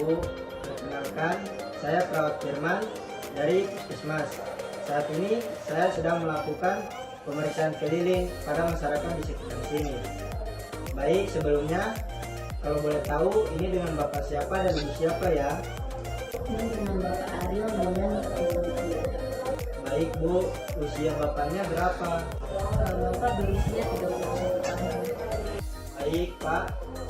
Bu, perkenalkan saya Perawat Firman dari Puskesmas. Saat ini saya sedang melakukan pemeriksaan keliling pada masyarakat di sekitar sini. Baik, sebelumnya kalau boleh tahu ini dengan Bapak siapa dan Ibu siapa ya? Ini dengan Bapak Ariel dengan Ibu Tia. Baik Bu, usia Bapaknya berapa? Bapak berusia 31 tahun. Baik Pak,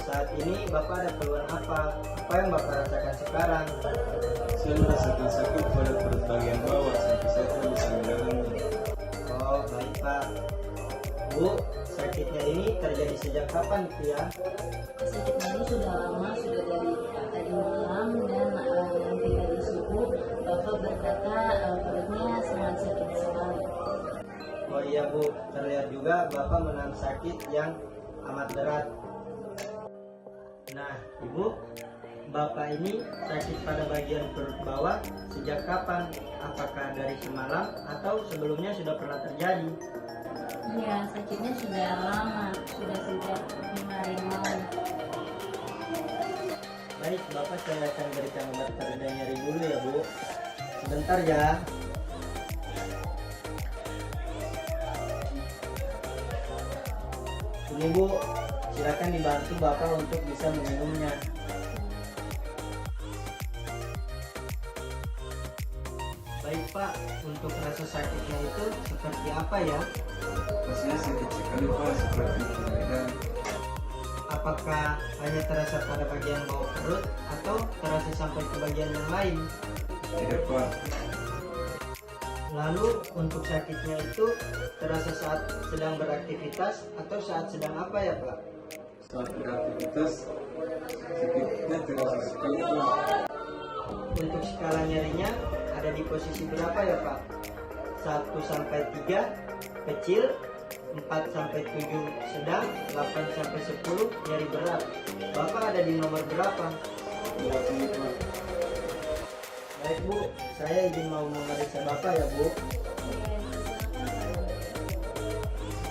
saat ini Bapak ada keluhan apa? Apa yang Bapak rasakan sekarang? Saya merasakan sakit pada perut bagian bawah sampai saya tidak bisa menjalannya. Oh baik Pak. Bu, sakitnya ini terjadi sejak kapan itu ya? Sakitnya ini sudah lama, sudah dari tadi malam dan yang dari subuh Bapak berkata perutnya sangat sakit sekali. Oh iya Bu, terlihat juga Bapak menahan sakit yang amat berat. Nah Ibu, Bapak ini sakit pada bagian perut bawah sejak kapan? Apakah dari semalam atau sebelumnya sudah pernah terjadi? Iya, sakitnya sudah lama, sudah sejak 5 hari malam. Baik, Bapak saya akan berikan obat pereda nyeri dulu ya Bu. Sebentar ya. Ini Bu, silakan dibantu Bapak untuk bisa meminumnya. Baik Pak, untuk rasa sakitnya itu seperti apa ya? Rasanya sakit sekali Pak, seperti penarikan. Apakah hanya terasa pada bagian bawah perut atau terasa sampai ke bagian yang lain? Tidak Pak, Lalu untuk sakitnya itu terasa saat sedang beraktivitas atau saat sedang apa ya Pak? saat beraktivitas sakitnya terasa sekali Pak. Untuk skala nyerinya ada di posisi berapa ya Pak? 1 sampai 3 kecil, 4 sampai 7 sedang, 8 sampai 10 nyeri berat. Bapak ada di nomor berapa? Berarti Pak, Baik Bu, saya izin mau memeriksa Bapak ya Bu.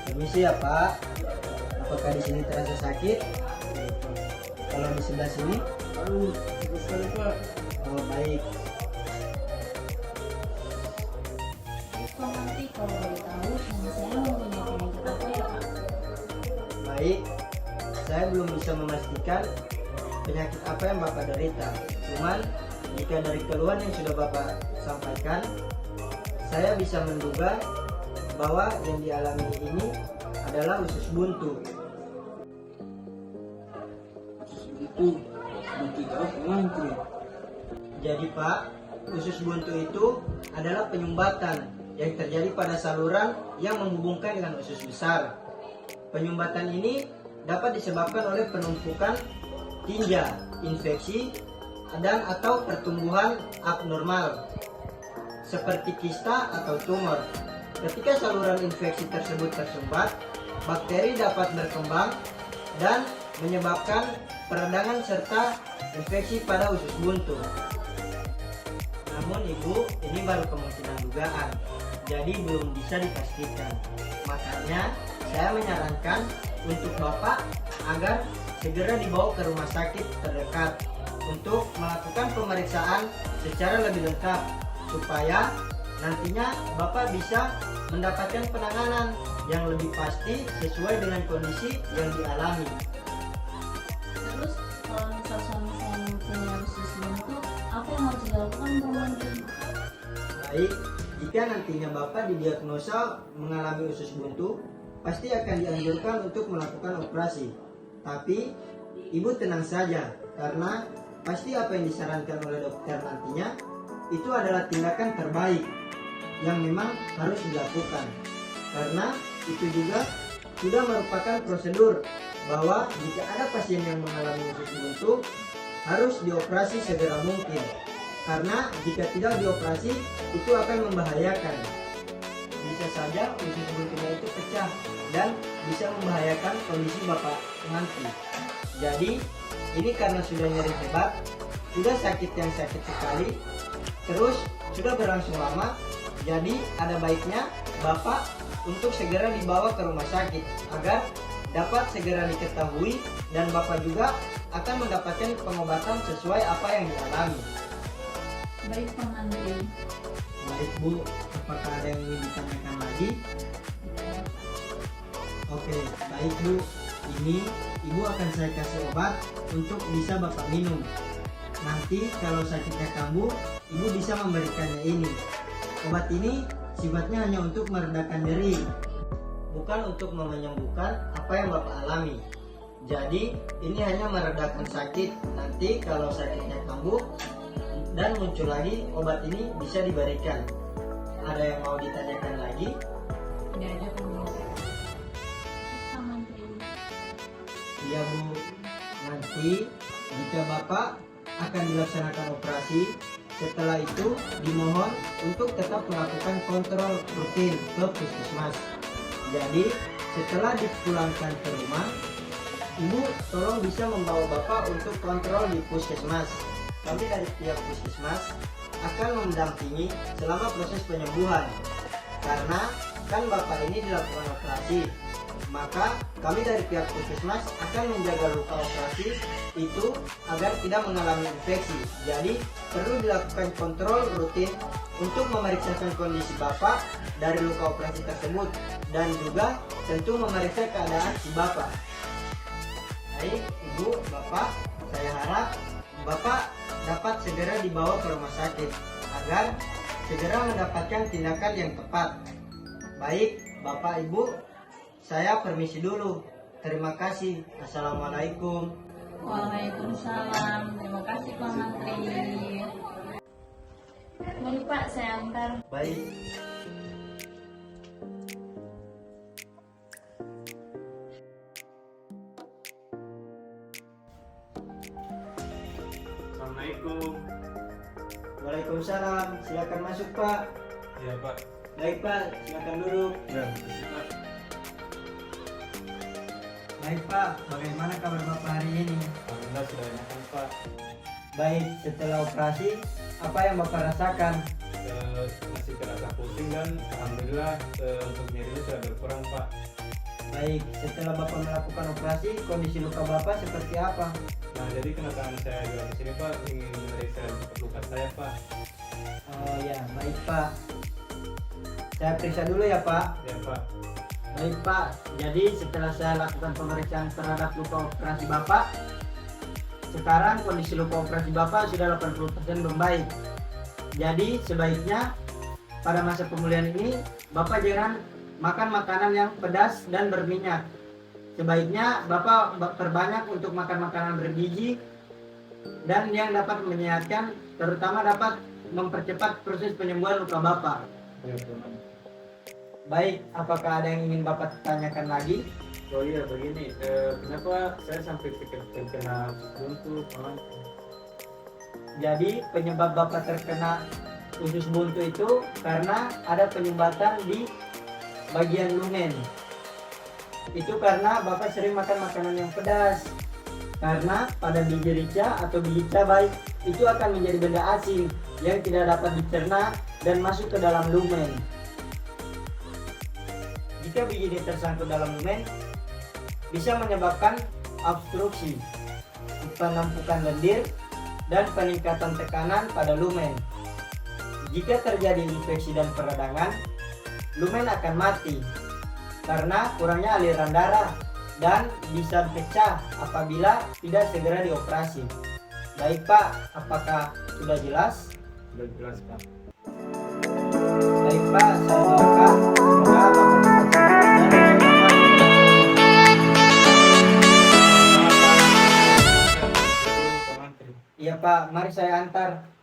Permisi ya Pak. Apakah di sini terasa sakit? Kalau di sebelah sini? aduh, sakit sekali Pak. Oh baik. Kok nanti kalau boleh tahu suami saya mempunyai penyakit apa ya Pak? Baik, saya belum bisa memastikan penyakit apa yang Bapak derita. Cuman, jika dari keluhan yang sudah Bapak sampaikan, saya bisa menduga bahwa yang dialami ini adalah usus buntu. Itu tahu nanti. Jadi Pak, usus buntu itu adalah penyumbatan yang terjadi pada saluran yang menghubungkan dengan usus besar. Penyumbatan ini dapat disebabkan oleh penumpukan tinja, infeksi, dan atau pertumbuhan abnormal seperti kista atau tumor. Ketika saluran infeksi tersebut tersumbat, bakteri dapat berkembang dan menyebabkan peradangan serta infeksi pada usus buntu. Namun Ibu, ini baru kemungkinan dugaan, jadi belum bisa dipastikan. Makanya saya menyarankan untuk Bapak agar segera dibawa ke rumah sakit terdekat untuk melakukan pemeriksaan secara lebih lengkap supaya nantinya Bapak bisa mendapatkan penanganan yang lebih pasti sesuai dengan kondisi yang dialami. Terus kalau misal suami saya punya usus buntu, apa yang harus dilakukan Bu nanti? Baik, jika nantinya Bapak didiagnosa mengalami usus buntu, pasti akan dianjurkan untuk melakukan operasi. Tapi Ibu tenang saja, karena pasti apa yang disarankan oleh dokter nantinya itu adalah tindakan terbaik yang memang harus dilakukan. Karena itu juga sudah merupakan prosedur bahwa jika ada pasien yang mengalami usus buntu harus dioperasi segera mungkin. Karena jika tidak dioperasi itu akan membahayakan. Bisa saja usus buntunya itu pecah dan bisa membahayakan kondisi Bapak nanti. Jadi ini karena sudah nyeri hebat, sudah sakit yang sakit sekali, terus sudah berlangsung lama, jadi ada baiknya Bapak untuk segera dibawa ke rumah sakit agar dapat segera diketahui dan Bapak juga akan mendapatkan pengobatan sesuai apa yang dialami. Baik Pak Mantri. Baik Bu, apakah ada yang ingin ditanyakan lagi? Oke, baik Bu. Ini Ibu akan saya kasih obat untuk bisa Bapak minum. Nanti kalau sakitnya kambuh, Ibu bisa memberikannya ini. Obat ini sifatnya hanya untuk meredakan nyeri, bukan untuk menyembuhkan apa yang Bapak alami. Jadi ini hanya meredakan sakit. Nanti kalau sakitnya kambuh dan muncul lagi, obat ini bisa diberikan. Ada yang mau ditanyakan lagi? Tidak ada penjelasan. Pak Mantri. Iya Bu. Nanti jika Bapak akan dilaksanakan operasi, setelah itu dimohon untuk tetap melakukan kontrol rutin ke puskesmas. Jadi setelah dipulangkan ke rumah, Ibu tolong bisa membawa Bapak untuk kontrol di puskesmas. Kami dari pihak puskesmas akan mendampingi selama proses penyembuhan. Karena kan Bapak ini dilakukan operasi, maka kami dari pihak puskesmas akan menjaga luka operasi itu agar tidak mengalami infeksi. Jadi perlu dilakukan kontrol rutin untuk memeriksakan kondisi Bapak dari luka operasi tersebut, dan juga tentu memeriksa keadaan si Bapak. Baik Ibu, Bapak, saya harap Bapak dapat segera dibawa ke rumah sakit agar segera mendapatkan tindakan yang tepat. Baik Bapak Ibu, saya permisi dulu. Terima kasih. Assalamualaikum. Waalaikumsalam. Terima kasih Pak Mantri. Mari Pak, saya antar. Baik. Assalamualaikum. Waalaikumsalam. Silakan masuk Pak. Iya Pak. Baik Pak, silakan duduk. Ya, makasih Pak. Baik Pak, bagaimana kabar Bapak hari ini? Alhamdulillah sudah enakan Pak. Baik, setelah operasi, apa yang Bapak rasakan? Masih terasa pusing dan alhamdulillah untuk nyerinya sudah berkurang Pak. Baik, setelah Bapak melakukan operasi, kondisi luka Bapak seperti apa? Nah jadi kedatangan saya juga di sini Pak ingin memeriksa luka saya Pak. Oh ya, baik Pak. Saya periksa dulu ya Pak. Ya Pak. Baik Pak, jadi setelah saya lakukan pemeriksaan terhadap luka operasi Bapak, sekarang kondisi luka operasi Bapak sudah 80% membaik. Jadi sebaiknya pada masa pemulihan ini Bapak jangan makan makanan yang pedas dan berminyak. Sebaiknya Bapak perbanyak untuk makan makanan bergizi dan yang dapat menyehatkan, terutama dapat mempercepat proses penyembuhan luka Bapak. Ya Pak. Baik, apakah ada yang ingin Bapak tanyakan lagi? Oh iya begini, kenapa saya sampai terkena buntu Pak? Jadi penyebab Bapak terkena usus buntu itu karena ada penyumbatan di bagian lumen. Itu karena Bapak sering makan makanan yang pedas. Karena pada biji rica atau biji cabai itu akan menjadi benda asing yang tidak dapat dicerna dan masuk ke dalam lumen. Jika biji ini tersangkut dalam lumen, bisa menyebabkan obstruksi, penumpukan lendir, dan peningkatan tekanan pada lumen. Jika terjadi infeksi dan peradangan, lumen akan mati karena kurangnya aliran darah dan bisa pecah apabila tidak segera dioperasi. Baik Pak, apakah sudah jelas? Sudah jelas Pak. Baik Pak, saya doakan semoga Bapak cepat sembuh dan Pak Mantri. iya Pak, mari saya antar.